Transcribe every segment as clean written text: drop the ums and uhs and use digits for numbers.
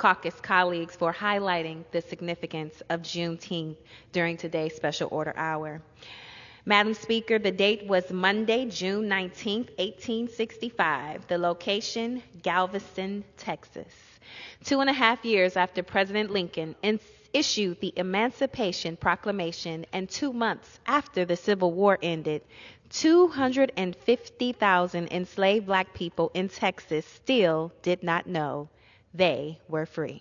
caucus colleagues for highlighting the significance of Juneteenth during today's special order hour. Madam Speaker, the date was Monday, June 19th, 1865. The location, Galveston, Texas. 2.5 years after President Lincoln issued the Emancipation Proclamation and 2 months after the Civil War ended, 250,000 enslaved black people in Texas still did not know they were free.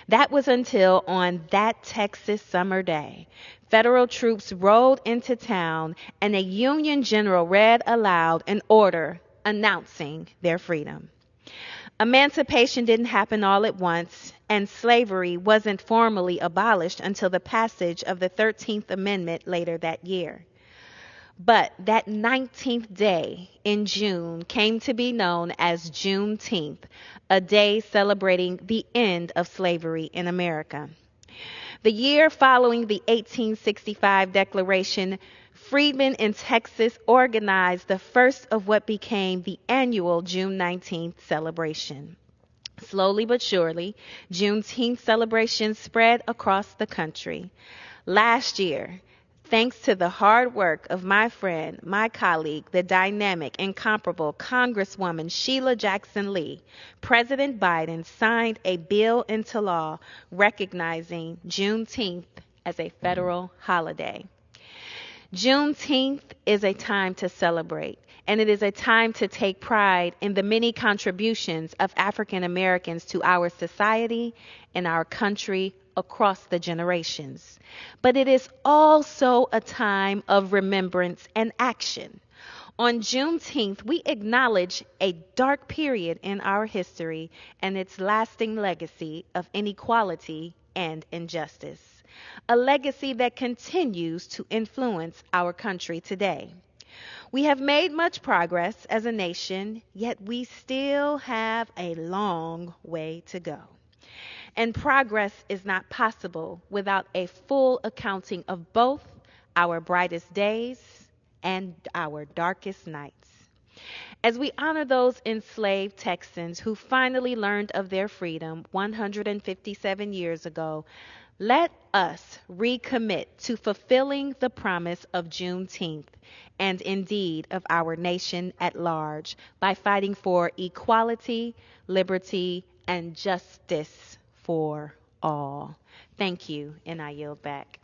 That was until on that Texas summer day, federal troops rolled into town and a Union general read aloud an order announcing their freedom. Emancipation didn't happen all at once, and slavery wasn't formally abolished until the passage of the 13th Amendment later that year. But that 19th day in June came to be known as Juneteenth, a day celebrating the end of slavery in America. The year following the 1865 Declaration, freedmen in Texas organized the first of what became the annual June 19th celebration. Slowly but surely, Juneteenth celebrations spread across the country. Last year, thanks to the hard work of my friend, my colleague, the dynamic, incomparable Congresswoman Sheila Jackson Lee, President Biden signed a bill into law recognizing Juneteenth as a federal holiday. Juneteenth is a time to celebrate, and it is a time to take pride in the many contributions of African Americans to our society and our country across the generations. But it is also a time of remembrance and action. On Juneteenth, we acknowledge a dark period in our history and its lasting legacy of inequality and injustice, a legacy that continues to influence our country today. We have made much progress as a nation, yet we still have a long way to go. And progress is not possible without a full accounting of both our brightest days and our darkest nights. As we honor those enslaved Texans who finally learned of their freedom 157 years ago, let us recommit to fulfilling the promise of Juneteenth and indeed of our nation at large by fighting for equality, liberty, and justice for all. Thank you, and I yield back.